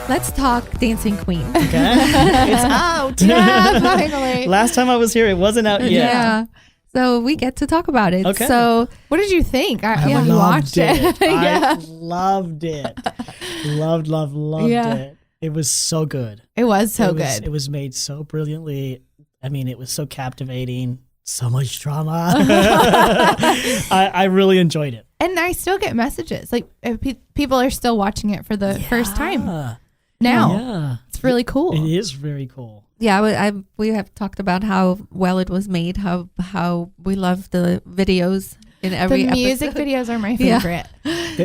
Let's talk Dancing Queen. Okay. It's out. Yeah, finally. Last time I was here, it wasn't out yet. Yeah. So we get to talk about it. Okay. So What did you think? I You watched it. I loved it. Loved Yeah. it. It was so good. It was so good. It was made so brilliantly. I mean, it was so captivating. So much drama. I really enjoyed it. And I still get messages. Like, if people are still watching it for the first time now. Yeah. It's really cool. It is very cool. yeah, we have talked about how well it was made, how we love the videos in every The music episode. videos are my Yeah. favorite.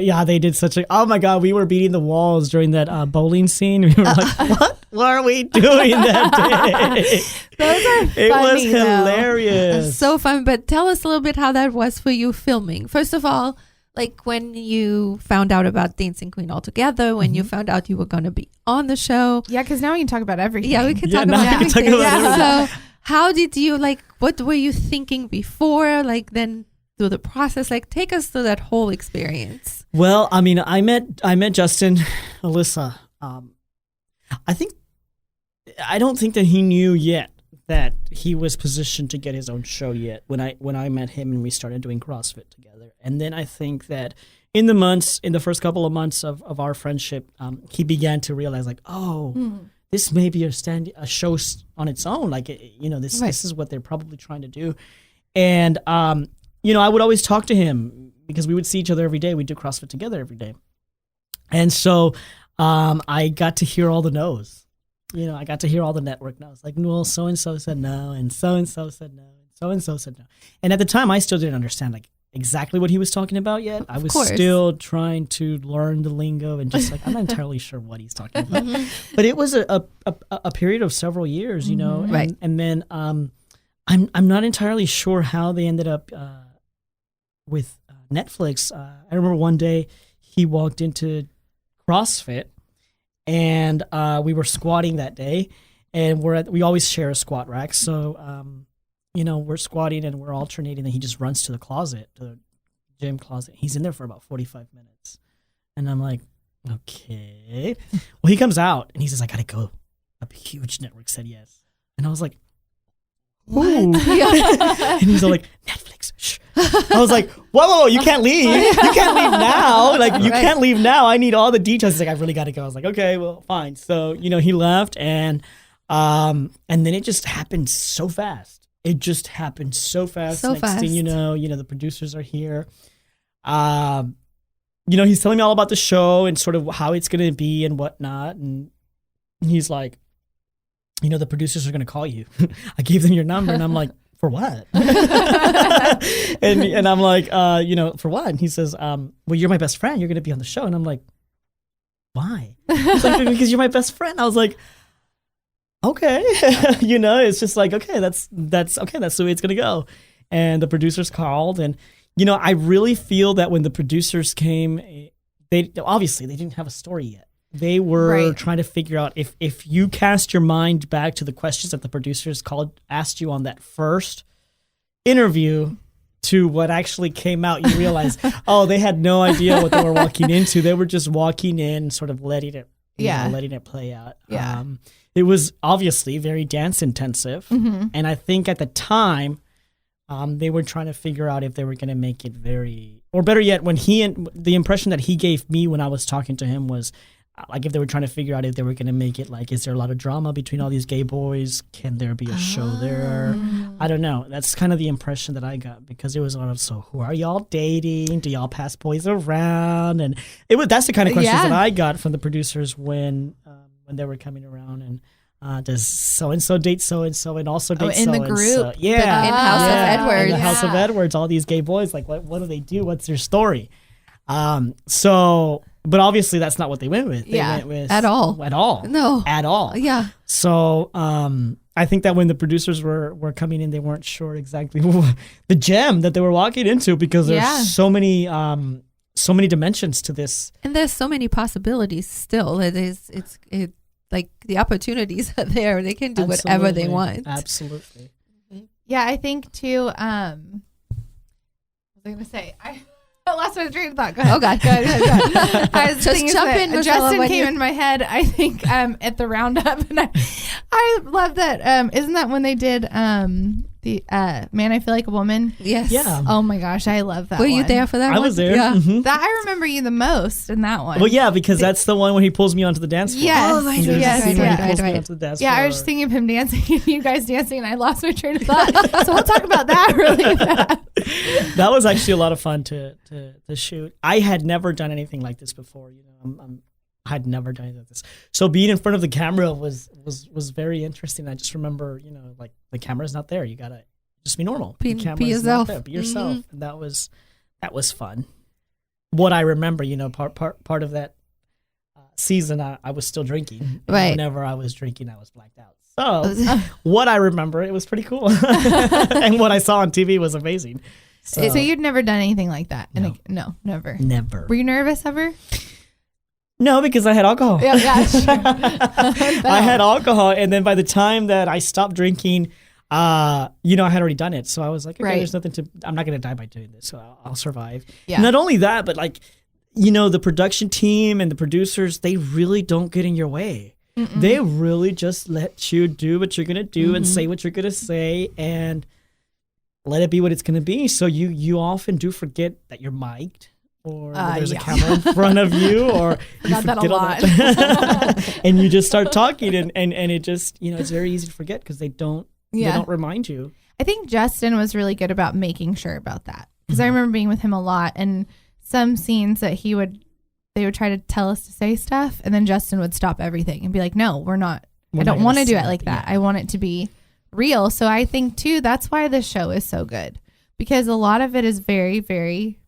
Yeah, they did such a. Oh my God, we were beating the walls during that bowling scene. We were like, what are we doing that day? Those are funny, It was though. hilarious. So fun. But tell us a little bit how that was for you filming. First of all, like when you found out about Dancing Queen altogether, when you found out you were going to be on the show. Yeah, because now we can talk about everything. Yeah, we can Yeah, talk now about we can talk everything. about everything. So how did you, like, what were you thinking before, like, then through the process? Like, take us through that whole experience. Well, I mean, I met Justin, Alyssa. I don't think that he knew yet that he was positioned to get his own show yet when I met him and we started doing CrossFit together. And then I think that in the first couple of months of our friendship, he began to realize, like, this may be a show on its own. Like, this is what they're probably trying to do. And I would always talk to him because we would see each other every day. We'd do CrossFit together every day. And so I got to hear all the no's. I got to hear all the network no's. Like, well, so-and-so said no, and so-and-so said no, and so-and-so said no. And at the time, I still didn't understand, like, exactly what he was talking about yet. I was still trying to learn the lingo and just, like, I'm not entirely sure what he's talking about. But it was a period of several years, Right. And then I'm not entirely sure how they ended up with Netflix. I remember one day he walked into CrossFit and we were squatting that day, and we always share a squat rack. So, we're squatting and we're alternating, and he just runs to the gym closet. He's in there for about 45 minutes. And I'm like, okay. Well, he comes out and he says, I got to go. A huge network said yes. And I was like, what? And he's all like, Netflix. Shh. I was like, whoa, you can't leave. You can't leave now. Like, you can't leave now. I need all the details. He's like, I really got to go. I was like, okay, well, fine. So, he left, and then it just happened so fast. It just happened so fast. So Next fast. thing you know, the producers are here. He's telling me all about the show and sort of how it's going to be and whatnot. And he's like, the producers are going to call you. I gave them your number, and I'm like, for what? and I'm like, for what? And he says, well, you're my best friend. You're going to be on the show. And I'm like, why? He's like, because you're my best friend. I was like, okay. It's just like, okay, that's okay. That's the way it's going to go. And the producers called, and, I really feel that when the producers came, they didn't have a story yet. They were trying to figure out if you cast your mind back to the questions that the producers asked you on that first interview to what actually came out, you realize, they had no idea what they were walking into. They were just walking in, sort of letting it play out. Yeah. It was obviously very dance intensive. Mm-hmm. And I think at the time, they were trying to figure out if they were going to make it or better yet, the impression that he gave me when I was talking to him was, like, if they were trying to figure out if they were going to make it, like, is there a lot of drama between all these gay boys? Can there be a show there? I don't know. That's kind of the impression that I got, because it was a lot of, so who are y'all dating? Do y'all pass boys around? And that's the kind of questions that I got from the producers when they were coming around. And does so-and-so date so-and-so and also date in so-and-so? the group. Yeah. In Haus of Edwards. In the Haus of Edwards, all these gay boys, like, what do they do? What's their story? But obviously that's not what they went with. They went with at all. No. At all. Yeah. So I think that when the producers were coming in, they weren't sure exactly the gem that they were walking into, because there's so many dimensions to this. And there's so many possibilities still. It's like the opportunities are there. They can do whatever they want. Absolutely. Yeah, I think too. What was I going to say? lost my train of thought. Go ahead. Oh God. Go ahead. I was Just thinking jump that in, Marcella, Justin when came you- in my head. I think at the roundup, and I love that. Isn't that when they did the Man, I Feel Like a Woman? Yes. Yeah. Oh my gosh, I love that. Were you one. there for that I one? was there. Yeah. Mhm. That I remember you the most in that one. Well, yeah, because that's the one when he pulls me onto the dance floor. Yes. Oh, right, There's a yes, scene where he yeah. pulls me Right. onto the dance Yeah, floor. I was just thinking of him dancing and you guys dancing, and I lost my train of thought. So we'll talk about that really fast. That was actually a lot of fun to shoot. I had never done anything like this before. You know, I had never done anything like this. So being in front of the camera was very interesting. I just remember, you know, like the camera's not there. You gotta just be normal. Be The camera's not yourself. there. Be yourself. And that was fun. What I remember, you know, part of that season, I was still drinking. And Right. whenever I was drinking, I was blacked out. So what I remember, it was pretty cool. And what I saw on TV was amazing. So you'd never done anything like that? No. No, never. Never. Were you nervous ever? No, because I had alcohol. Yeah, sure. I had alcohol, and then by the time that I stopped drinking, you know, I had already done it. So I was like, okay, Right. there's nothing I'm not going to die by doing this, so I'll survive. Yeah. Not only that, but like, you know, the production team and the producers, they really don't get in your way. They really just let you do what you're going to do and say what you're going to say and let it be what it's going to be. So you often do forget that you're mic'd or that there's a yeah. camera in front of you, or you Got that a forget all lot. that. And you just start talking and it just, you know, it's very easy to forget because they don't remind you. I think Justin was really good about making sure about that, because I remember being with him a lot, and some scenes that they would try to tell us to say stuff, and then Justin would stop everything and be like, no, we're not. I not don't gonna want to do say it like that. yeah. I want it to be real. So I think too, that's why this show is so good, because a lot of it is very, very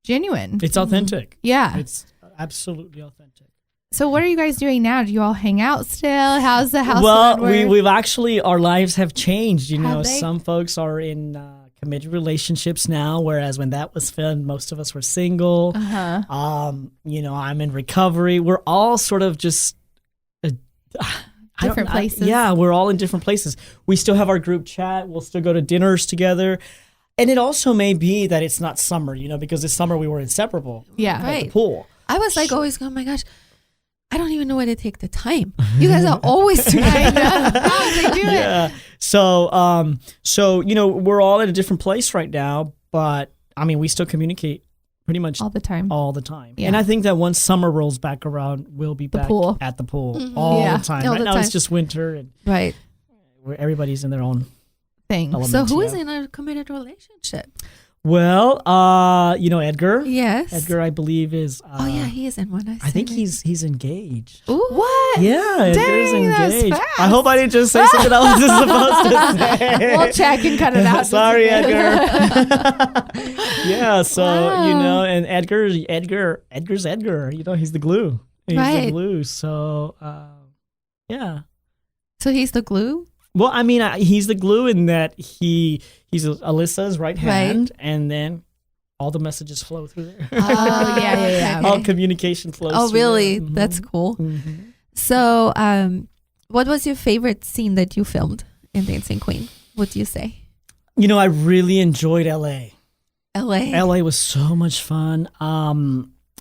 genuine. It's authentic. Yeah. It's absolutely authentic. So what are you guys doing now? Do you all hang out still? How's the house? Well, we've actually, our lives have changed. You know, Have they? some folks are in committed relationships now, whereas when that was filmed, most of us were single. You know, I'm in recovery. We're all sort of just Different places. Yeah, we're all in different places. We still have our group chat. We'll still go to dinners together. And it also may be that it's not summer, you know, because this summer we were inseparable Yeah. at Right. the pool. I was like always going, oh my gosh, I don't even know where to take the time. You guys are always together. How did they do it? Yeah. So you know, we're all at a different place right now, but I mean, we still communicate pretty much All the time. all the time. Yeah. And I think that once summer rolls back around, we'll be back pool. at the pool all Yeah. the time. All Right the now time. it's just winter and Right. where everybody's in their own Thing. element. So who is yeah. in a committed relationship? Well, you know, Edgar. Yes. Edgar, I believe, is. Oh yeah, he is in one. I think he's engaged. Ooh. What? Yeah, Edgar's Dang, that's engaged. fast. I hope I didn't just say something I wasn't supposed to say. We'll check and cut it out. Sorry, Edgar. Yeah, so Wow. you know, and Edgar's Edgar. You know, he's the glue. He's the Right. glue. So, yeah. So he's the glue. Well, I mean, he's the glue in that he's Alyssa's right hand, and then all the messages flow through there. Oh, yeah. All communication flows. Oh through really? there. Mhm. That's cool. Mhm. So, what was your favorite scene that you filmed in Dancing Queen? What do you say? You know, I really enjoyed LA. LA. LA was so much fun.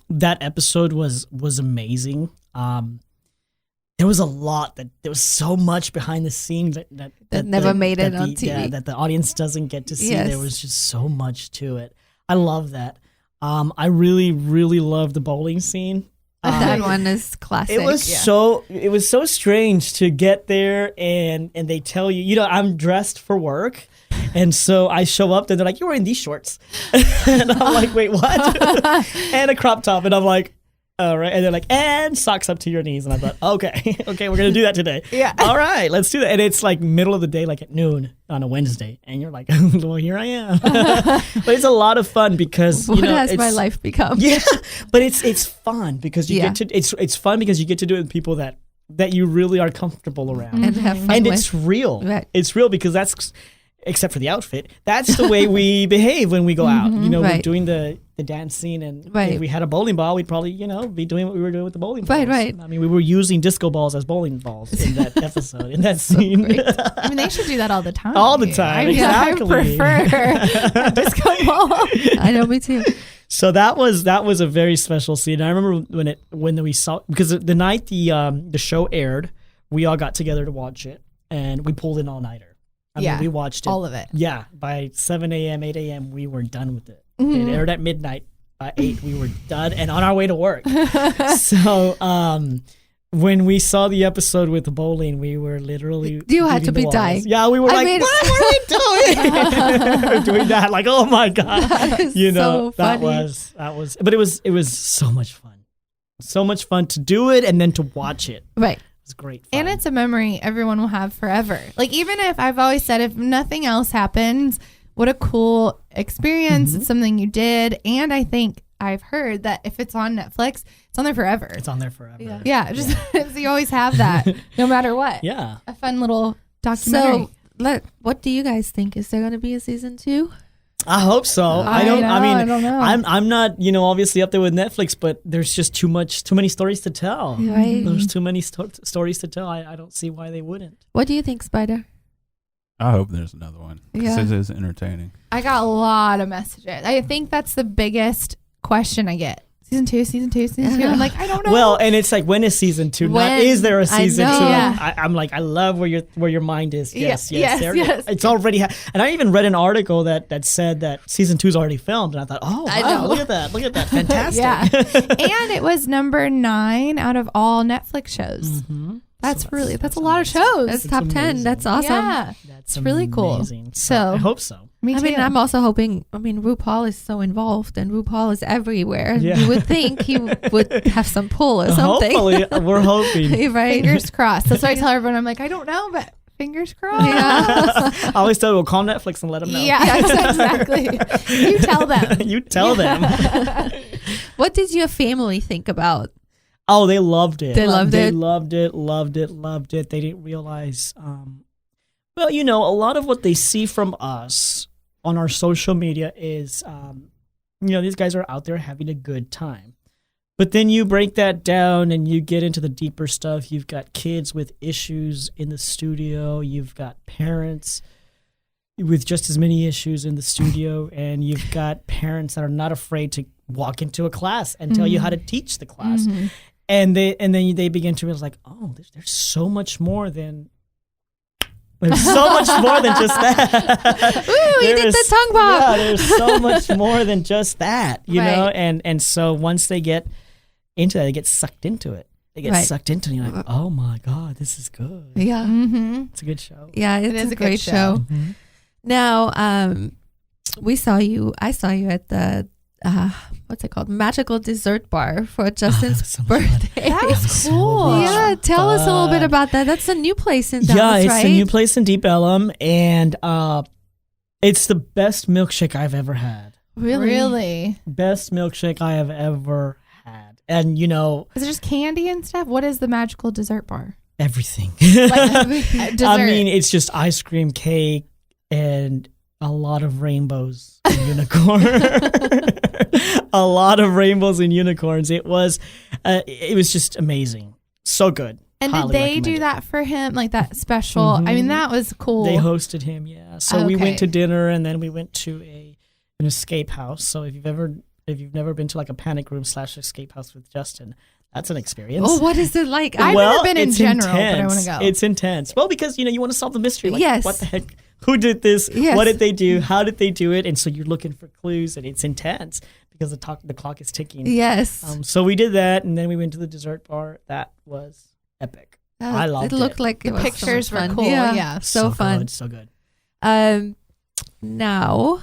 That episode was amazing. There was a lot there was so much behind the scenes that never made it on TV. Yeah, that the audience doesn't get to see. Yes. There was just so much to it. I love that. I really, really love the bowling scene. That one is classic. It was so strange to get there and they tell you, you know, I'm dressed for work. And so I show up and they're like, you're wearing these shorts. And I'm like, wait, what? And a crop top. And I'm like, all right. And they're like, and socks up to your knees. And I thought, okay, we're going to do that today. Yeah. All right, let's do that. And it's like middle of the day, like at noon on a Wednesday. And you're like, well, here I am. But it's a lot of fun because, What you know, has my life become? yeah, but it's fun because you Yeah. get to it's fun because you get to do it with people that you really are comfortable around, And have fun and with. it's real. Right. It's real because that's, except for the outfit, that's the way we behave when we go out. You know, we're Right. doing the dance scene, and Right. if we had a bowling ball, we'd probably be doing what we were doing with the bowling balls. Right, right. I mean, we were using disco balls as bowling balls in that episode, in that scene. I mean, they should do that all the time. All the time, I mean, exactly. I prefer disco ball. I know, me too. So that was a very special scene. I remember when we saw, because the night the show aired, we all got together to watch it, and we pulled an all-nighter. I mean, we watched it. All of it. Yeah. By 7 a.m., 8 a.m., we were done with it. It aired at midnight. By 8, we were done and on our way to work. So when we saw the episode with the bowling, we were literally... You had to be dying. Yeah, we were what are we doing? Doing that, like, oh my God. You know, so funny. that was, but it was so much fun. So much fun to do it and then to watch it. Right. It's great fun. And it's a memory everyone will have forever. Like, even if I've always said, if nothing else happens, what a cool experience. It's something you did. And I think I've heard that if it's on Netflix, it's on there forever. It's on there forever. Yeah. Just so you always have that no matter what. Yeah. A fun little documentary. So, what do you guys think? Is there going to be a season 2? I hope so. I don't know. I'm not, obviously up there with Netflix, but there's just too many stories to tell. Right. There's too many stories to tell. I don't see why they wouldn't. What do you think, Spider? I hope there's another one. Yeah. It is entertaining. I got a lot of messages. I think that's the biggest question I get. Season 2. I'm like, I don't know. Well, and it's like, when is season 2? Not is there a season 2? Yeah. I'm like, I love where your mind is. Yes. Yes. It's already. And I even read an article that said that season 2's already filmed, and I thought, oh, I wow, know. look at that, fantastic. Yeah. And it was number 9 out of all Netflix shows. Mm-hmm. That's a lot of shows. That's top 10. amazing. That's awesome. Yeah. That's It's really cool. amazing. So- I hope so. Me too. I mean, I'm also hoping. I mean, RuPaul is so involved, and RuPaul is everywhere. Yeah. You would think he would have some pull or something. Hopefully, we're hoping. Right? Fingers crossed. That's why I tell everyone, I'm like, I don't know, but fingers crossed. Yeah. I always tell them, we'll call Netflix and let them know. Yeah, exactly. You tell them. You tell them. What did your family think about? Oh, they loved it. They loved it? Loved it. They didn't realize, well, a lot of what they see from us on our social media is, these guys are out there having a good time. But then you break that down and you get into the deeper stuff. You've got kids with issues in the studio. You've got parents with just as many issues in the studio. And you've got parents that are not afraid to walk into a class and tell you how to teach the class. Mm-hmm. And then they begin to realize, like, oh, there's so much more than... There's so much more than just that. Ooh, you did the tongue pop. Yeah, there's so much more than just that, you know? Right. And so once they get into that, they get sucked into it. They get sucked into it, and you're like, oh my God, this is good. Yeah. Mm-hmm. It's a good show. Yeah, It it's is a a good great show. show. Mm-hmm. Now, I saw you at the what's it called? Magical Dessert Bar for Justin's so much fun. birthday. That was cool. Yeah, tell us a little bit fun. about that. That's a new place in Dallas, Yeah, it's right? a new place in Deep Ellum, and it's the best milkshake I've ever had. Really? Best milkshake I have ever had. And, Is it just candy and stuff? What is the magical dessert bar? everything. Dessert. I mean, it's just ice cream, cake, and a lot of rainbows and unicorn. A lot of rainbows and unicorns. It was just amazing. So good. and did Highly they recommend do it. that for him? Like that special? I mean, that was cool. They hosted him, yeah. So we Okay. went to dinner, and then we went to an escape house. So if you've never been to like a panic room / escape house with Justin, that's an experience. Oh, what is it like? I've never been in it's general, but I intense. want to go. It's intense. Well, because you want to solve the mystery. Like, Yes. what the heck? Who did this? Yes. What did they do? How did they do it? And so you're looking for clues, and it's intense because the clock is ticking. Yes. So we did that, and then we went to the dessert bar. That was epic. I loved it. Looked it. like The it was pictures so were much fun. cool. Yeah. So fun. Good, so good. Now,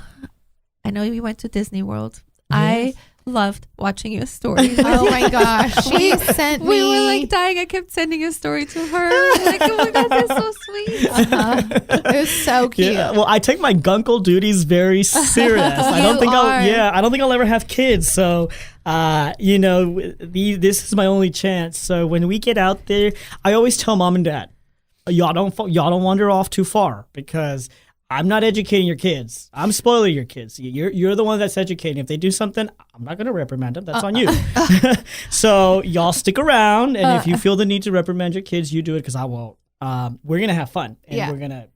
I know we went to Disney World. Yes. I loved watching your stories. Oh my gosh. She sent me. We were like dying. I kept sending a story to her. Like, oh my God, that's so sweet. It was so cute. Yeah, well, I take my gunkle duties very serious. I don't You think are. I don't think I'll ever have kids. So, this is my only chance. So when we get out there, I always tell mom and dad, y'all don't wander off too far, because I'm not educating your kids. I'm spoiling your kids. You're the one that's educating. If they do something, I'm not going to reprimand them. That's on you. So y'all stick around, and if you feel the need to reprimand your kids, you do it, because I won't. We're going to have fun, and Yeah. we're going to,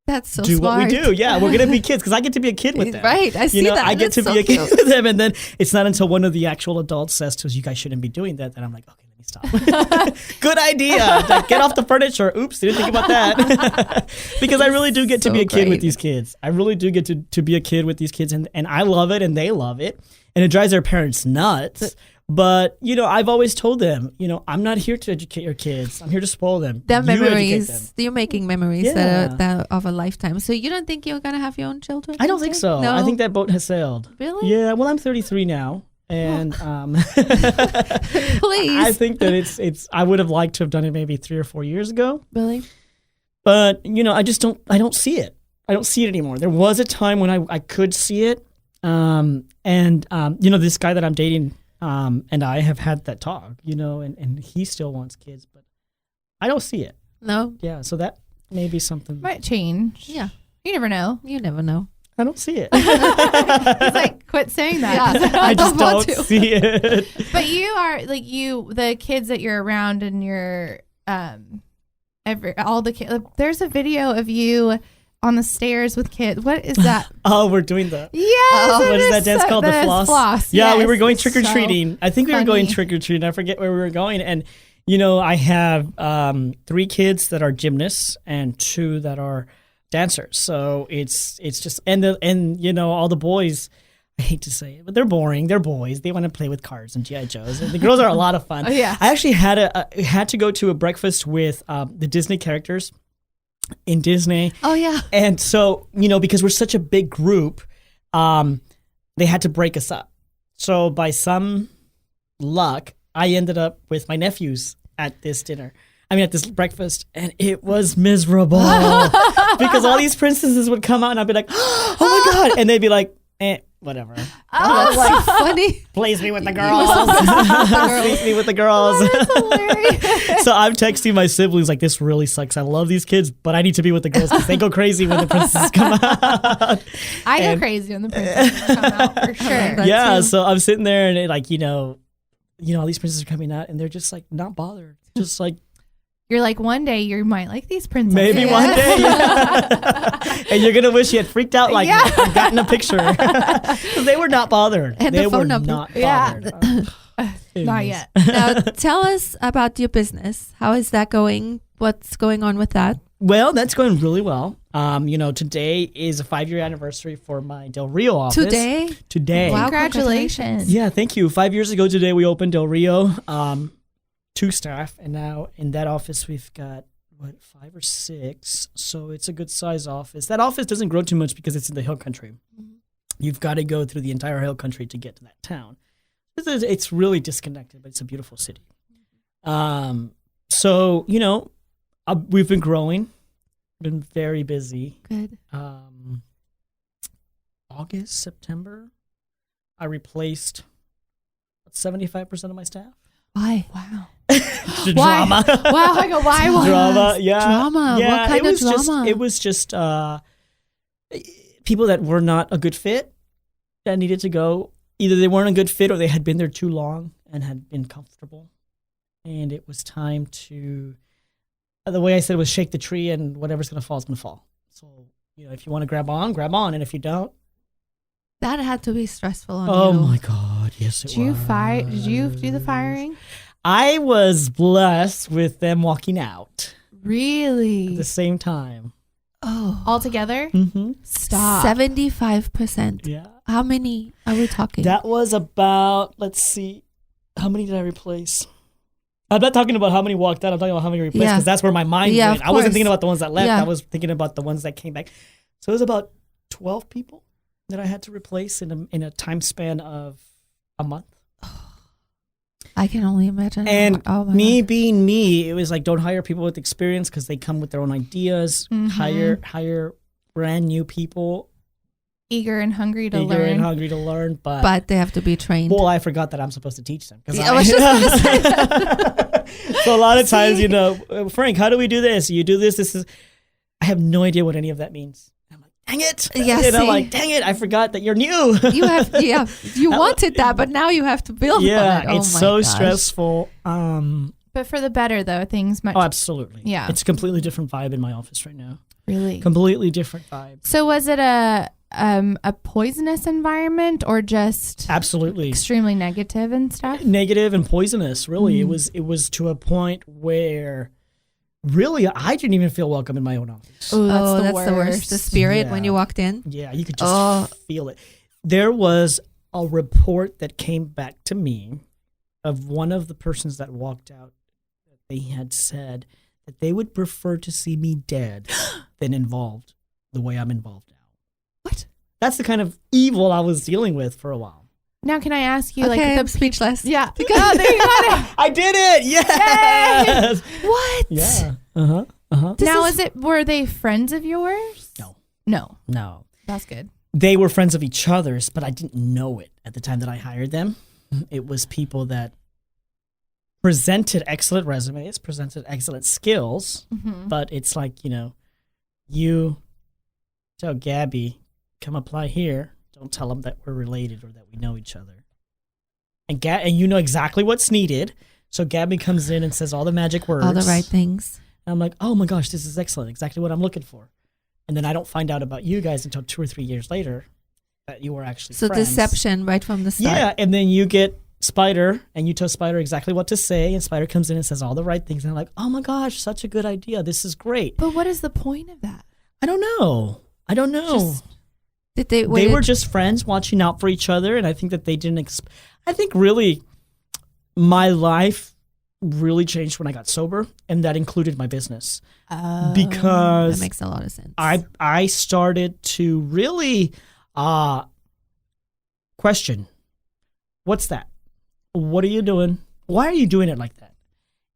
That's so do smart. what we do. Yeah, we're gonna be kids because I get to be a kid with them. Right, I see that. I get It's to so be a kid cute. with them, and then it's not until one of the actual adults says to us, "You guys shouldn't be doing that." Then I'm like, "Okay, let me stop." Good idea. Like, get off the furniture. Oops, didn't think about that. Because I really do get to So be a kid with great. these kids. I really do get to be a kid with these kids, and I love it, and they love it, and it drives their parents nuts. But, I've always told them, I'm not here to educate your kids. I'm here to spoil them. The You educate them. memories, you're making memories Yeah. that are of a lifetime. So you don't think you're going to have your own children? I don't think so. No. I think that boat has sailed. Really? Yeah, well, I'm 33 now. And Please. I think that it's I would have liked to have done it maybe 3 or 4 years ago. Really? But, I don't see it. I don't see it anymore. There was a time when I could see it. This guy that I'm dating, and I have had that talk, and he still wants kids, but I don't see it. No? Yeah, so that may be something. Might change. Yeah. You never know. You never know. I don't see it. He's like, quit saying that. Yeah. I just want don't to. see it. But you are the kids that you're around and you're all the kids. There's a video of you on the stairs with kids. What is that? Oh, we're doing that. Yes. What is that dance called? The floss? Yeah, we were going trick or treating. I think we were going funny. trick or treating. I forget where we were going. And, I have 3 kids that are gymnasts and 2 that are dancers. So it's just, and all the boys, I hate to say it, but they're boring. They're boys. They want to play with cars and G.I. Joes. And the girls are a lot of fun. Oh, yeah. I actually had to go to a breakfast with the Disney characters in Disney. Oh, yeah. And so, because we're such a big group, they had to break us up. So by some luck, I ended up with my nephews at this breakfast, and it was miserable because all these princesses would come out and I'd be like, oh my God. And they'd be like, whatever. Oh, that's so funny. Plays me with the girls. Plays me with the girls. That's hilarious. So I'm texting my siblings like, this really sucks. I love these kids, but I need to be with the girls because they go crazy when the princesses come out. I go crazy when the princesses come out for sure. That Yeah, too. so I'm sitting there and all these princesses are coming out and they're just like not bothered. Just like You're like, one day you might like these princesses. maybe one day. Yeah. And you're going to wish you had freaked out like me and gotten a picture. Because they were not bothered. And they the were phone number. not Yeah. bothered. Not Anyways. yet. Now, tell us about your business. How is that going? What's going on with that? Well, that's going really well. Today is a 5-year anniversary for my Del Rio office. Today. Wow, Congratulations. Yeah, thank you. 5 years ago today, we opened Del Rio. 2 staff, and now in that office we've got 5 or 6. So it's a good size office. That office doesn't grow too much because it's in the hill country. Mm-hmm. You've got to go through the entire hill country to get to that town. It's really disconnected, but it's a beautiful city. So we've been growing, been very busy. Good. August, September, I replaced 75% of my staff. Why? Wow. The Why? drama. Wow. I go, why was Drama, yeah. Drama. Yeah, What kind of drama? It was just people that were not a good fit that needed to go. Either they weren't a good fit or they had been there too long and had been comfortable. And it was time to, the way I said it was shake the tree and whatever's going to fall is going to fall. So, if you want to grab on, grab on. And if you don't. That had to be stressful on you. Oh my God. Yes, it Did you was. Did you do the firing? I was blessed with them walking out at Really? the same time. Oh. All together? Mm-hmm. Stop. 75%. Yeah. How many are we talking? That was about, let's see, how many did I replace? I'm not talking about how many walked out. I'm talking about how many replaced because Yeah. that's where my mind Yeah, went. of I wasn't course. thinking about the ones that left. Yeah. I was thinking about the ones that came back. So it was about 12 people that I had to replace in a time span of a month. I can only imagine. And oh my me God. being me, it was like, don't hire people with experience because they come with their own ideas. Mhm. Hire brand new people, Eager and hungry to eager learn. and hungry to learn. But they have to be trained. Well, I forgot that I'm supposed to teach them. Yeah, I was just gonna say that. So a lot of times, Frank, how do we do this? You do this. This is. I have no idea what any of that means. I'm like, dang it. Yeah, And I'm see? like, dang it. I forgot that you're new. You wanted that, but now you have to build on it. Yeah, Oh it's my so gosh. stressful. But for the better, though, things much. Oh, absolutely. Yeah. It's a completely different vibe in my office right now. Really? Completely different vibe. So was it a poisonous environment or just Absolutely extremely negative and stuff? negative and poisonous. Really, it was to a point where really I didn't even feel welcome in my own office. Oh, That's the worst. The spirit when Yeah. you walked in. Yeah, you could just feel it. There was a report that came back to me of one of the persons that walked out. They had said that they would prefer to see me dead than involved the way I'm involved now. What? That's the kind of evil I was dealing with for a while. Now, can I ask you, Okay, like, I'm speechless. yeah. Oh, there you got it. I did it! Yes! What? Yeah. Uh-huh. Uh-huh. Now, were they friends of yours? No. No. No. That's good. They were friends of each other's, but I didn't know it at the time that I hired them. It was people that presented excellent resumes, presented excellent skills, but it's like, you tell Gabby, come apply here. Don't tell them that we're related or that we know each other. And you know exactly what's needed. So Gabby comes in and says all the magic words. All the right things. And I'm like, oh my gosh, this is excellent. Exactly what I'm looking for. And then I don't find out about you guys until 2 or 3 years later that you were actually So friends. deception right from the start. Yeah, and then you get Spider, and you tell Spider exactly what to say, and Spider comes in and says all the right things, and I'm like, oh my gosh, such a good idea. This is great. But what is the point of that? I don't know. Did they Were just friends watching out for each other, and I think that they didn't. I think really, my life really changed when I got sober, and that included my business because that makes a lot of sense. I started to really question, what's that? What are you doing? Why are you doing it like that?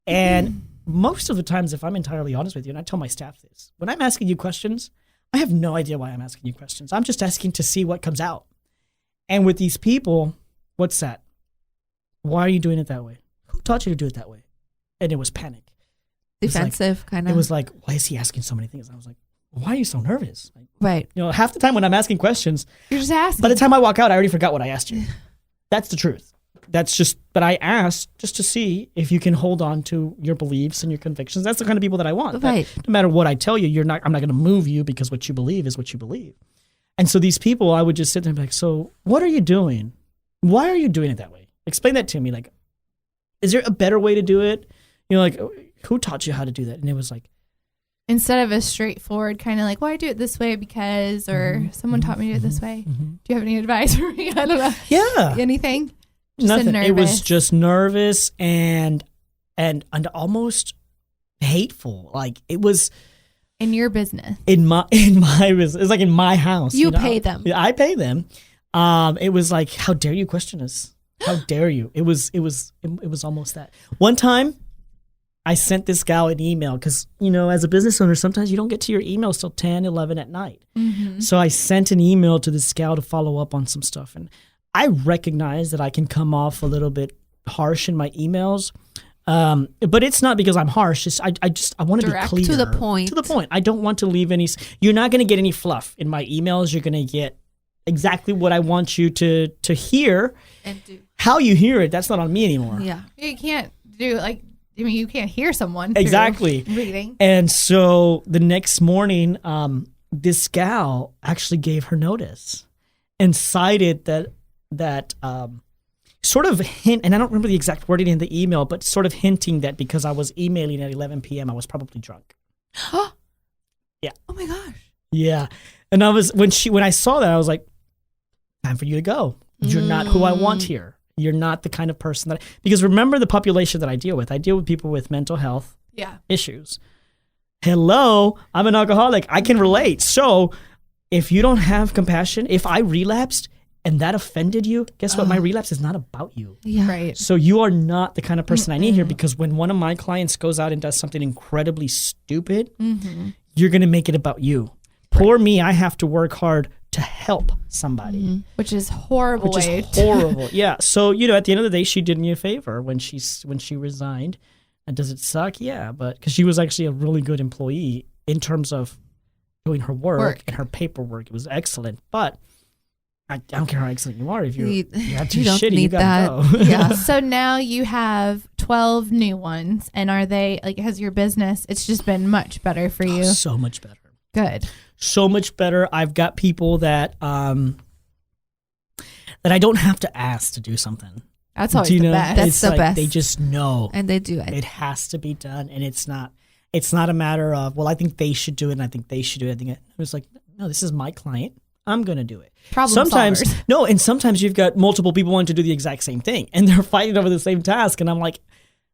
And most of the times, if I'm entirely honest with you, and I tell my staff this, when I'm asking you questions, I have no idea why I'm asking you questions. I'm just asking to see what comes out. And with these people, what's that? Why are you doing it that way? Who taught you to do it that way? And it was panic. Defensive, kind of. It was like, why is he asking so many things? And I was like, why are you so nervous? Like, right. half the time when I'm asking questions, You're just asking. by the time I walk out, I already forgot what I asked you. That's the truth. But I asked just to see if you can hold on to your beliefs and your convictions. That's the kind of people that I want. Right. That no matter what I tell you, I'm not going to move you because what you believe is what you believe. And so these people, I would just sit there and be like, so what are you doing? Why are you doing it that way? Explain that to me. Like, is there a better way to do it? Like, who taught you how to do that? And it was like, instead of a straightforward kind of like, well, I do it this way because, or someone taught me to do it this way. Do you have any advice for me? I don't know. Yeah. Anything? Just Nothing. nervous. It was just nervous and almost hateful. Like it was in your business. in my business. It's like in my house. You pay them. Yeah, I pay them. It was like, how dare you question us? How dare you? It was almost that. One time, I sent this gal an email because, as a business owner, sometimes you don't get to your emails till 10, 11 at night. So I sent an email to this gal to follow up on some stuff. And I recognize that I can come off a little bit harsh in my emails. But it's not because I'm harsh. I want to be clear. To the point. To the point. I don't want to leave any. You're not going to get any fluff in my emails. You're going to get exactly what I want you to hear. And do. How you hear it, that's not on me anymore. Yeah. You can't do you can't hear someone through Exactly. reading. And so the next morning, this gal actually gave her notice and cited that sort of hint, and I don't remember the exact wording in the email, but sort of hinting that because I was emailing at 11 p.m., I was probably drunk. Yeah. Oh my gosh. Yeah. And when I saw that, I was like, time for you to go. You're not who I want here. You're not the kind of person because remember the population that I deal with. I deal with people with mental health issues. Hello, I'm an alcoholic. I can relate. So if you don't have compassion, if I relapsed and that offended you, guess what? My relapse is not about you. Yeah. Right. So you are not the kind of person I need here because when one of my clients goes out and does something incredibly stupid, you're going to make it about you. Poor me, I have to work hard to help somebody. Which is horrible. Which is horrible. Yeah. So, at the end of the day, she did me a favor when she resigned. And does it suck? Yeah. But because she was actually a really good employee in terms of doing her work and her paperwork. It was excellent. But I don't care how excellent you are. If you're too don't shitty, need you gotta go. Yeah. So now you have 12 new ones. And are they, has your business, it's just been much better for you? So much better. Good. So much better. I've got people that that I don't have to ask to do something. That's always Do you the know? best. That's It's the like best. They just know And they do it. it has to be done, and it's not a matter of, well, I think they should do it, and I think they should do it. I think it was like, no, this is my client. I'm gonna do it. Problem sometimes solvers. no, and sometimes you've got multiple people wanting to do the exact same thing, and they're fighting over the same task, and I'm like,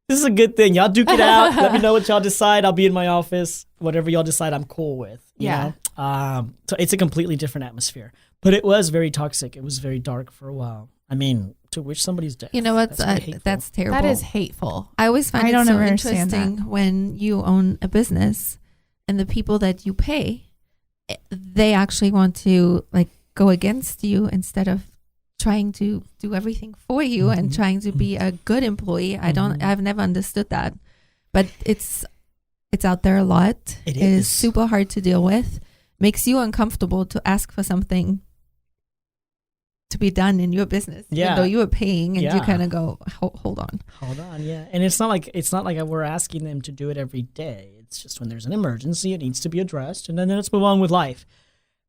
this is a good thing. Y'all duke it out. Let me know what y'all decide. I'll be in my office. Whatever y'all decide, I'm cool with. You Yeah. know? So it's a completely different atmosphere. But it was very toxic. It was very dark for a while. I mean, to wish somebody's death. You know what? That's very hateful. That's terrible. That is hateful. I always find I it don't so ever understand interesting when you own a business and the people that you pay, they actually want to like go against you instead of trying to do everything for you and Mhm. trying to be a good employee. Mhm. I've never understood that, but it's out there a lot. It It is is. super hard to deal with. Makes you uncomfortable to ask for something to be done in your business, Yeah. even though you are paying, and you Yeah. kind of go, hold on. Hold on, yeah. And it's not like we're asking them to do it every day. It's just when there's an emergency, it needs to be addressed, and then let's move on with life.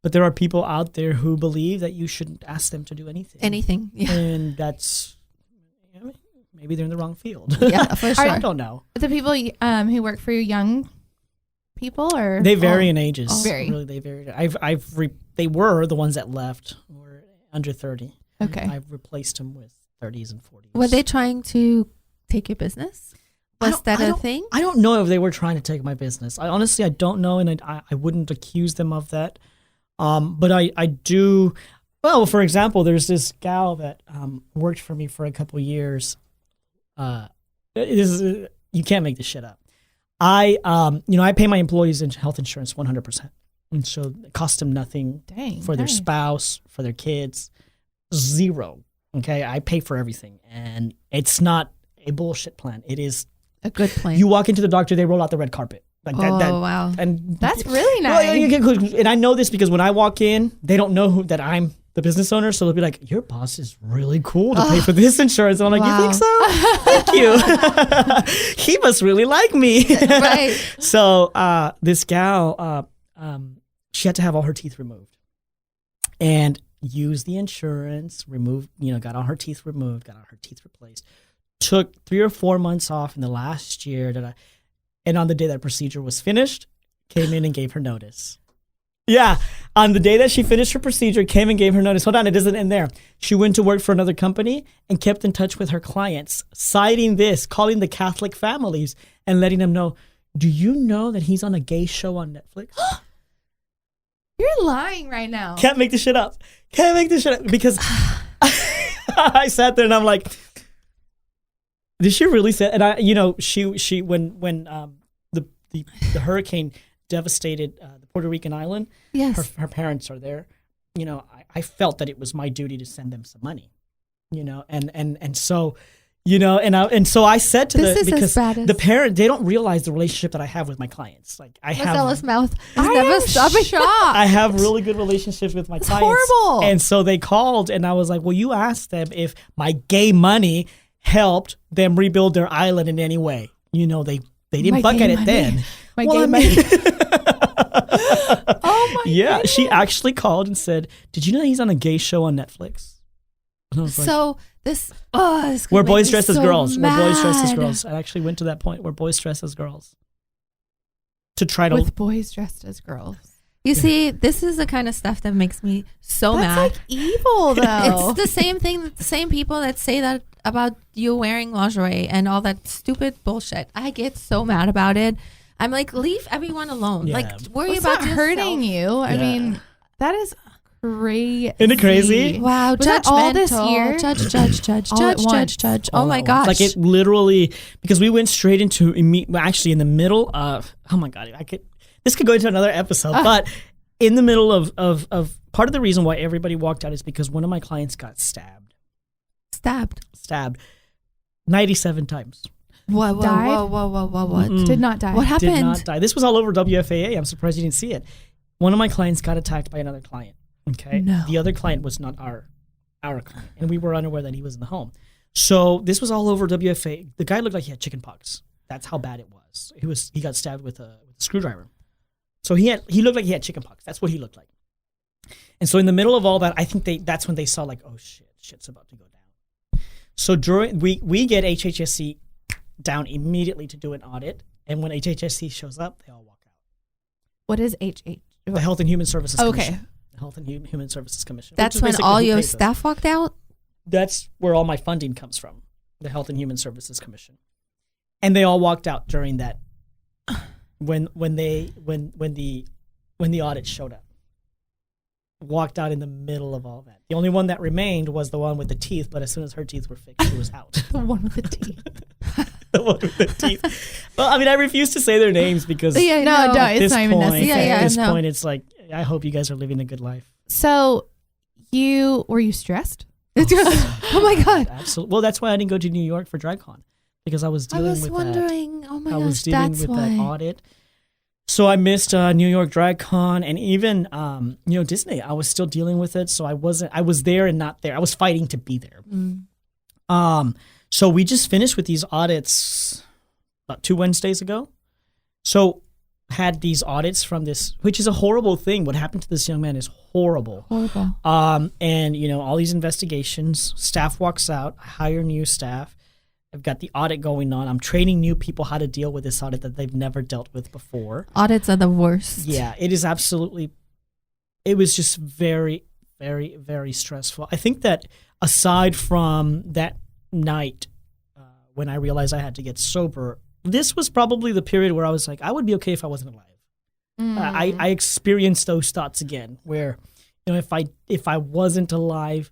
But there are people out there who believe that you shouldn't ask them to do anything. Anything, yeah. And that's, maybe they're in the wrong field. Yeah, for sure. I don't know. The people who work for you, young people, or They vary in ages. Oh, very. Really, they vary. They were the ones that left were under 30. okay. I've replaced them with 30s and 40s. Were they trying to take your business? I Was don't- that I a don't- thing? I don't know if they were trying to take my business. I honestly don't know, and I wouldn't accuse them of that. But I do. Well, for example, there's this gal that worked for me for a couple years. You can't make this shit up. I pay my employees in health insurance 100%, and so it costs them nothing Dang. for their nice. spouse, for their kids, zero. Okay, I pay for everything, and it's not a bullshit plan. It is. A good plan. You walk into the doctor, they roll out the red carpet. Like oh, that, wow. and That's really well, nice. and I know this because when I walk in, they don't know that I'm the business owner, so they'll be like, "Your boss is really cool to pay for this insurance." And I'm like, Wow. "You think so? Thank you. He must really like me." Right. So this gal, she had to have all her teeth removed, and use the insurance. Got all her teeth removed, got all her teeth replaced. Took 3 or 4 months off in the last year and on the day that procedure was finished, came in and gave her notice. Yeah, on the day that she finished her procedure, came and gave her notice. Hold on, it doesn't end there. She went to work for another company and kept in touch with her clients, citing this, calling the Catholic families and letting them know, do you know that he's on a gay show on Netflix? You're lying right now. Can't make this shit up. Because I sat there and I'm like, did she really say? And she when the hurricane devastated the Puerto Rican island, Yes. her parents are there. I felt that it was my duty to send them some money. And so. And so I said to This is because as bad as- the parent, they don't realize the relationship that I have with my clients. Like I have, Marcella's mouth is I never am stopping. shocked. I have really good relationships with my clients. horrible. And so they called and I was like, well, you asked them if my gay money helped them rebuild their island in any way. They didn't My buck gay at it money. then. My Well, gay I money. mean- Oh my Yeah, she goodness. actually called and said, did you know he's on a gay show on Netflix? And I was like, So this, this where gonna boys make me dress as so girls. Where boys dress as mad. girls. I actually went to that point where boys dress as girls. To try to With boys dressed as girls. You see, this is the kind of stuff that makes me so That's mad. like evil, though. It's the same thing, the same people that say that about you wearing lingerie and all that stupid bullshit. I get so mad about it. I'm like, leave everyone alone. Yeah. Like, worry It's about not yourself. hurting you. I Yeah. mean, that is crazy. Isn't it crazy? Wow, Was that all this judgmental. year? Judge. Oh All my at once. gosh. Like it literally, because we went straight into, actually in the middle of, oh my God, this could go into another episode, but in the middle of part of the reason why everybody walked out is because one of my clients got stabbed Stabbed. 97 times. Whoa, Died? what? Mm-mm. Did not die. What happened? Did not die. This was all over WFAA. I'm surprised you didn't see it. One of my clients got attacked by another client. Okay. No. The other client was not our client, and we were unaware that he was in the home. So this was all over WFA. The guy looked like he had chicken pox. That's how bad it was. He got stabbed with a screwdriver. So he looked like he had chickenpox. That's what he looked like. And so in the middle of all that, I think that's when they saw like, oh shit's about to go down. So we get HHSC down immediately to do an audit. And when HHSC shows up, they all walk out. What is HH? The Health and Human Services Commission. Okay. The Health and Human Services Commission. That's when all your staff walked out? That's where all my funding comes from. The Health and Human Services Commission. And they all walked out during that when the audit showed up. Walked out in the middle of all that. The only one that remained was the one with the teeth, but as soon as her teeth were fixed, she was out. The one with the teeth. The one with the teeth. Well, I mean, I refuse to say their names because No, it's not even necessary. At this point, it's like, I hope you guys are living a good life. So were you stressed? Oh my God. Absolutely. Well, that's why I didn't go to New York for DryCon, because I was dealing with that. I was wondering, oh my gosh, I was dealing that's with why. that audit. So I missed New York DryCon, and even Disney. I was still dealing with it, so I was there and not there. I was fighting to be there. So we just finished with these audits about 2 Wednesdays ago. So had these audits from this, which is a horrible thing. What happened to this young man is horrible. Horrible. And all these investigations. Staff walks out. I hire new staff. I've got the audit going on. I'm training new people how to deal with this audit that they've never dealt with before. Audits are the worst. Yeah, it is absolutely. It was just very, very, very stressful. I think that aside from that night when I realized I had to get sober, this was probably the period where I was like, I would be okay if I wasn't alive. I experienced those thoughts again, where if I wasn't alive,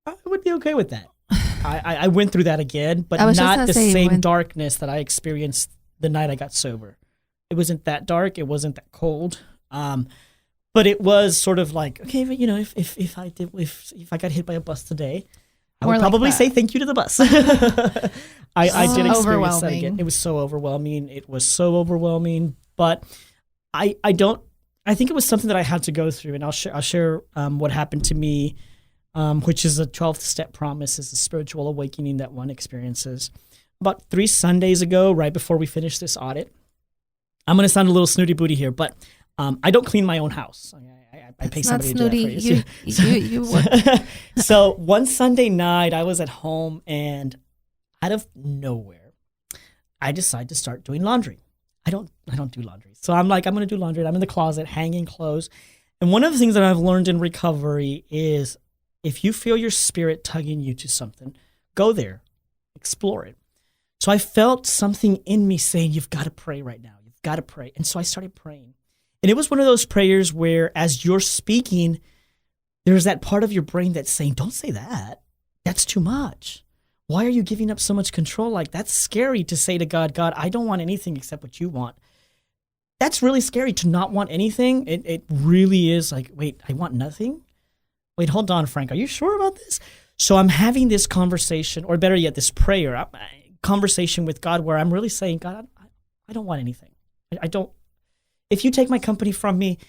I would be okay with that. I went through that again, but not the same darkness that I experienced the night I got sober. It wasn't that dark. It wasn't that cold. But it was sort of like, okay, but, if I got hit by a bus today, I would probably say thank you to the bus. I did experience that again. It was so overwhelming. But I think it was something that I had to go through, and I'll share what happened to me. Which is a 12th step promise, is a spiritual awakening that one experiences. About 3 Sundays ago, right before we finished this audit, I'm going to sound a little snooty booty here, but I don't clean my own house. I pay somebody to do that for you. You would. So one Sunday night, I was at home, and out of nowhere, I decided to start doing laundry. I don't do laundry. So I'm like, I'm going to do laundry. I'm in the closet hanging clothes. And one of the things that I've learned in recovery is, if you feel your spirit tugging you to something, go there, explore it. So I felt something in me saying, you've got to pray right now. You've got to pray. And so I started praying. And it was one of those prayers where as you're speaking, there's that part of your brain that's saying, don't say that. That's too much. Why are you giving up so much control? Like, that's scary to say to God, God, I don't want anything except what you want. That's really scary, to not want anything. It really is like, wait, I want nothing? Wait, hold on, Frank. Are you sure about this? So I'm having this conversation, or better yet, this prayer, conversation with God, where I'm really saying, God, I don't want anything. I don't. If you take my company from me,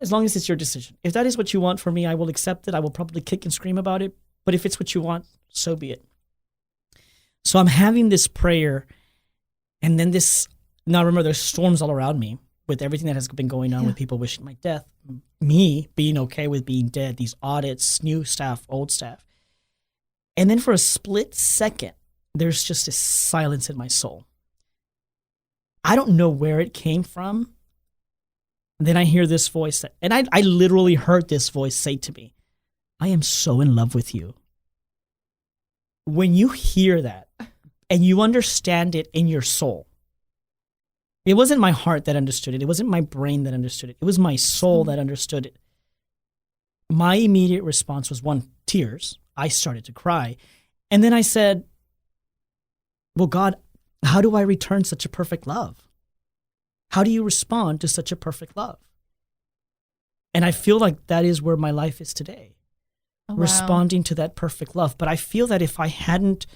as long as it's your decision. If that is what you want for me, I will accept it. I will probably kick and scream about it. But if it's what you want, so be it. So I'm having this prayer, and then now remember, there's storms all around me with everything that has been going on with people wishing my death, me being okay with being dead, these audits, new staff, old staff. And then for a split second, there's just this silence in my soul. I don't know where it came from. Then I hear this voice, and I literally heard this voice say to me, I am so in love with you. When you hear that and you understand it in your soul, it wasn't my heart that understood it. It wasn't my brain that understood it. It was my soul that understood it. My immediate response was, one, tears. I started to cry. And then I said, well, God, how do I return such a perfect love? How do you respond to such a perfect love? And I feel like that is where my life is today, responding to that perfect love. But I feel that if I hadn't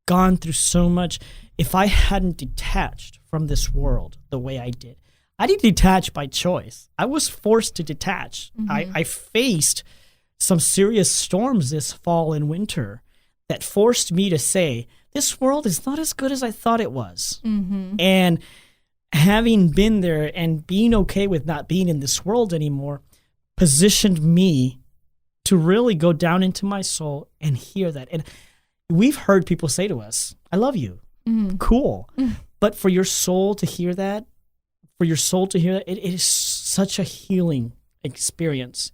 gone through so much, if I hadn't detached from this world the way I did, I didn't detach by choice. I was forced to detach. Mm-hmm. I faced some serious storms this fall and winter that forced me to say, this world is not as good as I thought it was. Mm-hmm. And having been there and being okay with not being in this world anymore positioned me to really go down into my soul and hear that. And we've heard people say to us, I love you. Cool. But for your soul to hear that, it is such a healing experience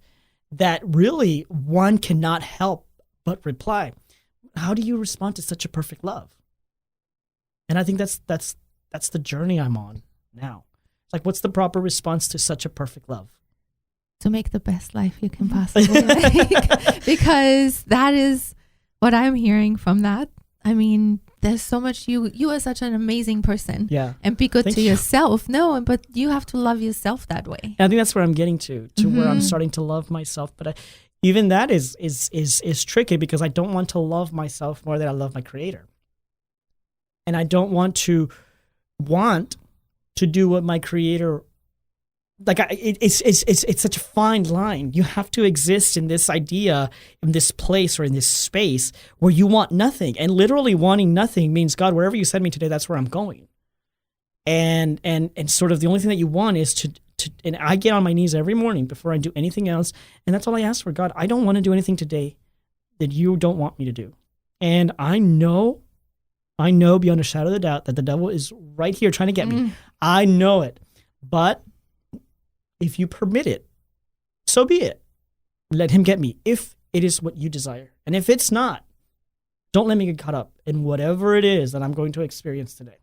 that really one cannot help but reply, how do you respond to such a perfect love? And I think that's the journey I'm on now. Like, what's the proper response to such a perfect love? To make the best life you can possibly make. Because that is what I'm hearing from that. I mean, there's so much you are such an amazing person. Yeah. And be good Thank to you. yourself. No, but you have to love yourself that way. And I think that's where I'm getting to where I'm starting to love myself. But even that is tricky because I don't want to love myself more than I love my creator. And I don't want to do what my creator, like it's such a fine line. You have to exist in this idea, in this place or in this space where you want nothing. And literally wanting nothing means, God, wherever you send me today, that's where I'm going. And sort of the only thing that you want is to and I get on my knees every morning before I do anything else. And that's all I ask for. God, I don't want to do anything today that you don't want me to do. And I know beyond a shadow of a doubt that the devil is right here trying to get me. I know it. But if you permit it, so be it. Let him get me if it is what you desire. And if it's not, don't let me get caught up in whatever it is that I'm going to experience today.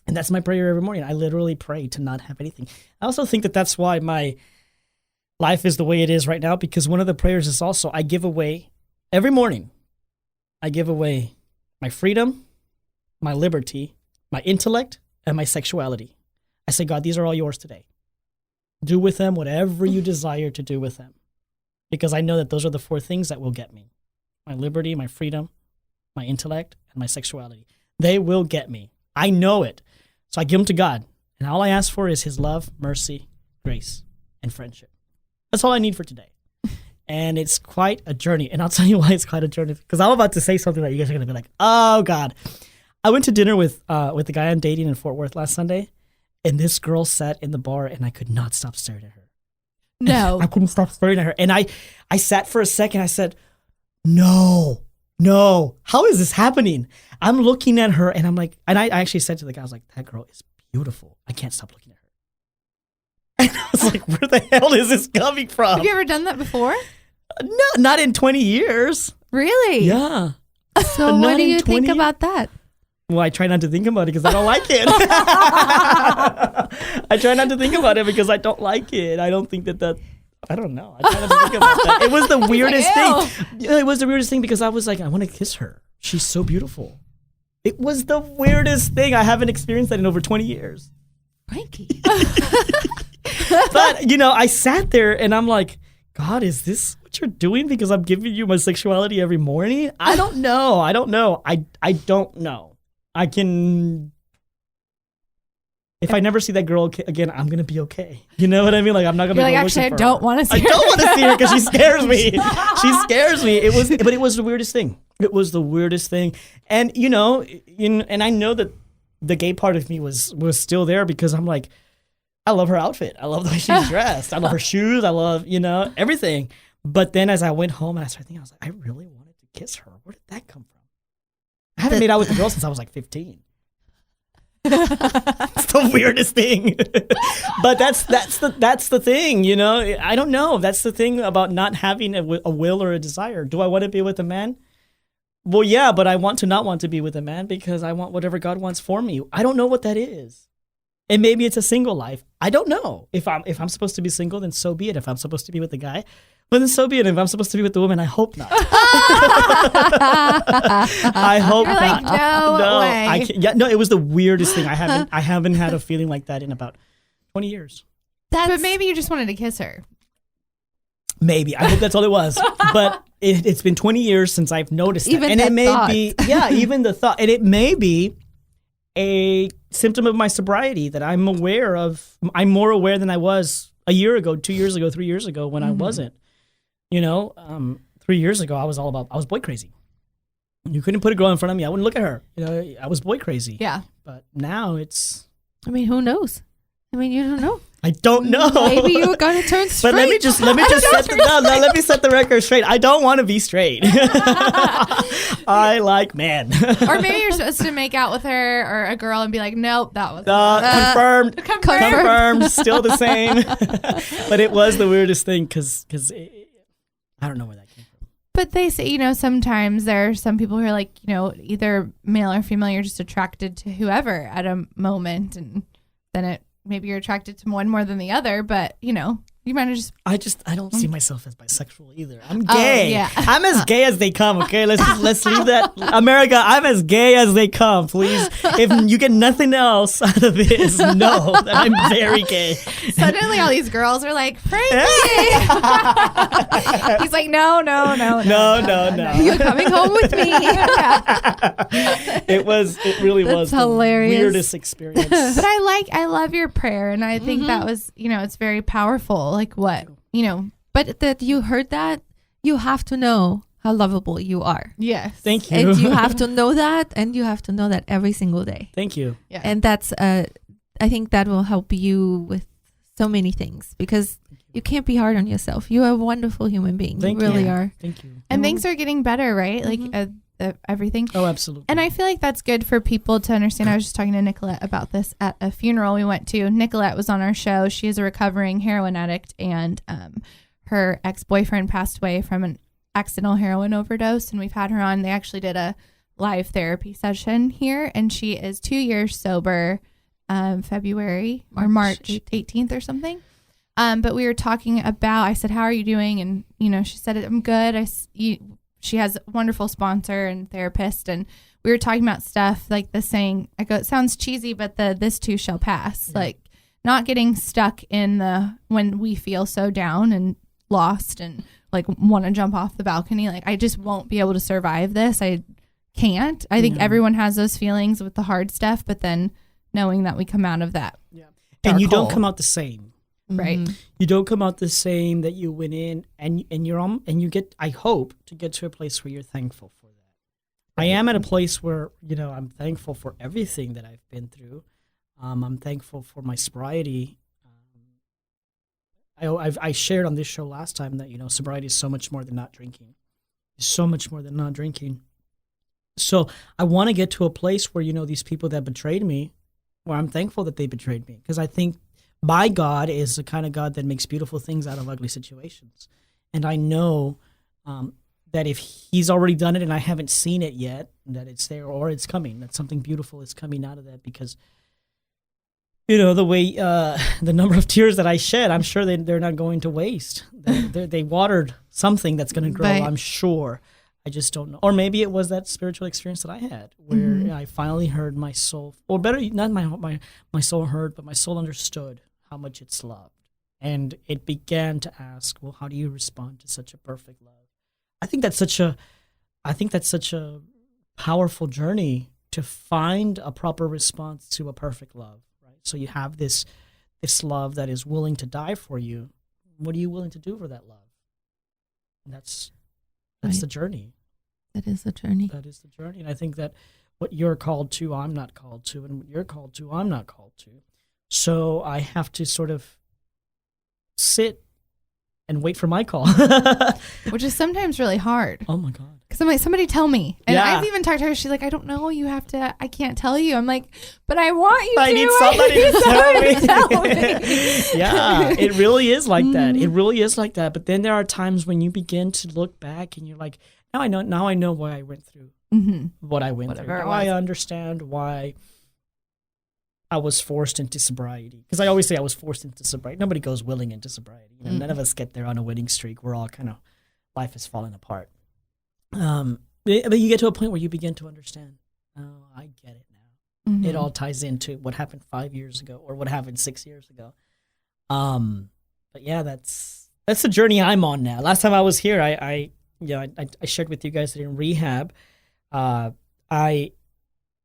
And that's my prayer every morning. I literally pray to not have anything. I also think that that's why my life is the way it is right now, because one of the prayers is also I give away, every morning, I give away my freedom, my liberty, my intellect, and my sexuality. I say, God, these are all yours today. Do with them whatever you desire to do with them. Because I know that those are the 4 things that will get me. My liberty, my freedom, my intellect, and my sexuality. They will get me. I know it. So I give them to God. And all I ask for is his love, mercy, grace, and friendship. That's all I need for today. And it's quite a journey. And I'll tell you why it's quite a journey. Because I'm about to say something that you guys are going to be like, oh, God. I went to dinner with the guy I'm dating in Fort Worth last Sunday. And this girl sat in the bar and I could not stop staring at her. No. I couldn't stop staring at her. And I sat for a second. I said, no, how is this happening? I'm looking at her and I'm like, and I actually said to the guy, I was like, that girl is beautiful. I can't stop looking at her. And I was like, where the hell is this coming from? Have you ever done that before? No, not in 20 years. Really? Yeah. So Not what do in you 20 think about that? Well, I try not to think about it because I don't like it. I try not to think about it because I don't like it. I don't think that I don't know. I try not to think about that. It was the weirdest thing. Yeah, it was the weirdest thing because I was like, I want to kiss her. She's so beautiful. It was the weirdest thing. I haven't experienced that in over 20 years. Frankie. But, I sat there and I'm like, God, is this what you're doing? Because I'm giving you my sexuality every morning? I don't know. I don't know. I can... If I never see that girl again, I'm going to be okay. You know what I mean? Like, I'm not going to You're go like, looking actually, I for her. don't want to see her. I don't want to see her because she scares me. She scares me. But it was the weirdest thing. It was the weirdest thing. And, and I know that the gay part of me was still there because I'm like, I love her outfit. I love the way she's dressed. I love her shoes. I love, everything. But then as I went home and I started thinking, I was like, I really wanted to kiss her. Where did that come from? I haven't made out with a girl since I was like 15. It's the weirdest thing. But that's the thing, I don't know. That's the thing about not having a will or a desire. Do I want to be with a man? Well, yeah, but I want to not want to be with a man because I want whatever God wants for me. I don't know what that is. And maybe it's a single life. I don't know. If I'm supposed to be single, then so be it. If I'm supposed to be with a guy, well, then so be it. If I'm supposed to be with a woman, I hope not. I hope You're like, not. no way. I can't, no, it was the weirdest thing. I haven't had a feeling like that in about 20 years. But maybe you just wanted to kiss her. Maybe. I hope that's all it was. But it's been 20 years since I've noticed Even that. And the it may thought. be, even the thought. And it may be a symptom of my sobriety that I'm aware of. I'm more aware than I was a year ago, 2 years ago, 3 years ago when I wasn't. 3 years ago, I was boy crazy. You couldn't put a girl in front of me. I wouldn't look at her. I was boy crazy. Yeah. But now it's I mean, who knows? I mean, you don't know. I don't know. Maybe you're gonna turn straight. But let me just let me set the record straight. I don't want to be straight. I like men. Or maybe you're supposed to make out with her or a girl and be like, nope, that was confirmed. Still the same. But it was the weirdest thing because I don't know where that came from. But they say, you know, sometimes there are some people who are like, you know, either male or female, you're just attracted to whoever at a moment, and then maybe you're attracted to one more than the other, but you know, you might have just. I don't see myself as bisexual either. I'm gay. Yeah. I'm as gay as they come. Okay, let's leave that. America, I'm as gay as they come. Please, if you get nothing else out of this, know that I'm very gay. Suddenly, all these girls are like, Frankie. He's like, no. You're coming home with me. It really was hilarious. The weirdest experience. But I love your prayer, and I think that was, you know, it's very powerful. Like what, you know. But that you heard that, you have to know how lovable you are. Yes. Thank you. And you have to know that, and you have to know that every single day. Thank you. Yeah. And that's, I think that will help you with so many things, because you can't be hard on yourself. You are a wonderful human being. Thank you really you. are. Thank you. And things are getting better, right? Like everything. Oh, absolutely. And I feel like that's good for people to understand. I was just talking to Nicolette about this at a funeral we went to. Nicolette was on our show. She is a recovering heroin addict, and her ex-boyfriend passed away from an accidental heroin overdose, and we've had her on. They actually did a live therapy session here, and she is 2 years sober, February or March 18th or something. But we were talking about, I said, how are you doing? And, you know, she said, I'm good. She has a wonderful sponsor and therapist. And we were talking about stuff like the saying, I go, it sounds cheesy, but this too shall pass. Yeah. Like not getting stuck in when we feel so down and lost and like want to jump off the balcony. Like, I just won't be able to survive this. I can't. I think everyone has those feelings with the hard stuff, but then knowing that we come out of that. Yeah. And you don't come out the same. Right. Mm-hmm. You don't come out the same that you went in, and you get, I hope, to get to a place where you're thankful for that. I am at a place where, you know, I'm thankful for everything that I've been through. I'm thankful for my sobriety. I shared on this show last time that, you know, sobriety is so much more than not drinking. It's so much more than not drinking. So I want to get to a place where, you know, these people that betrayed me, where I'm thankful that they betrayed me, because I think my God is the kind of God that makes beautiful things out of ugly situations. And I know that if he's already done it and I haven't seen it yet, that it's there or it's coming, that something beautiful is coming out of that. Because, you know, the way, the number of tears that I shed, I'm sure they're not going to waste. They watered something that's going to grow, Right. I'm sure. I just don't know. Or maybe it was that spiritual experience that I had where I finally heard my soul, or better, not my soul heard, but my soul understood how much it's loved. And it began to ask, well, how do you respond to such a perfect love? I think that's such a powerful journey to find a proper response to a perfect love, right? So you have this love that is willing to die for you. What are you willing to do for that love? And that's Right. the journey. That is a journey. That is the journey. And I think that what you're called to, I'm not called to, and what you're called to, I'm not called to. So I have to sort of sit and wait for my call. Which is sometimes really hard. Oh my God. Because I'm like, somebody tell me. And Yeah. I've even talked to her. She's like, I don't know. I can't tell you. I'm like, but I want you I to. need somebody to tell me. me. Yeah, it really is like that. It really is like that. But then there are times when you begin to look back and you're like, now I know why I went through what I went Whatever through. it Now I was. understand why I was forced into sobriety. Because I always say I was forced into sobriety. Nobody goes willing into sobriety. You know, none of us get there on a winning streak. We're all kind of, life is falling apart. But you get to a point where you begin to understand, oh, I get it now. It all ties into what happened 5 years ago or what happened 6 years ago. But yeah, that's the journey I'm on now. Last time I was here, I shared with you guys that in rehab, I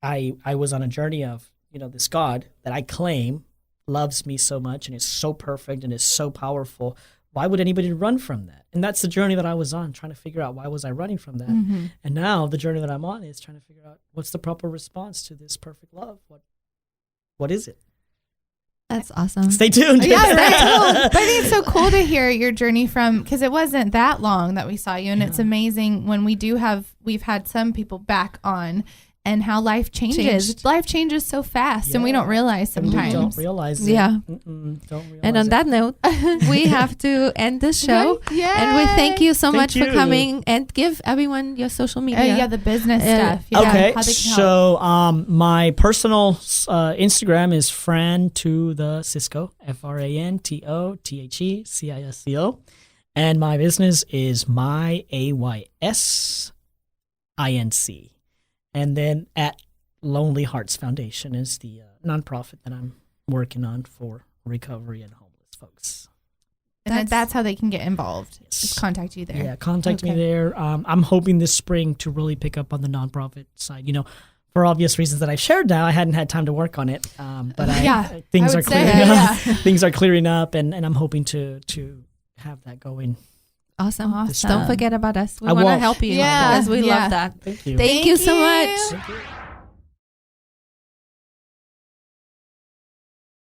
was on a journey of, you know, this God that I claim loves me so much and is so perfect and is so powerful. Why would anybody run from that? And that's the journey that I was on, trying to figure out why was I running from that. And now the journey that I'm on is trying to figure out what's the proper response to this perfect love. What is it? That's awesome. Stay tuned. Yeah, that's cool. But I think it's so cool to hear your journey from, because it wasn't that long that we saw you, and it's amazing when we've had some people back on, and how life changes. Life changes so fast, and we don't realize sometimes. We don't realize it. Yeah. Don't realize And on that note, we have to end the show. Yeah. And we thank you so much you. for coming, and give everyone your social media. The business stuff. Yeah, Okay, how they can help. so my personal Instagram is Fran to the Cisco, FRANTOTHECISCO, and my business is MyAYSINC. And then at Lonely Hearts Foundation is the nonprofit that I'm working on for recovery and homeless folks. And that's how they can get involved. Yes. Just contact you there. Yeah, contact me there. I'm hoping this spring to really pick up on the nonprofit side. You know, for obvious reasons that I've shared now, I hadn't had time to work on it. But things are clearing up. Things are clearing up, and I'm hoping to have that going. Awesome. Awesome. Don't forget about us. We I want to won't. help you. Yeah. Because we Yeah. love that. Thank you. Thank you so much. Thank you.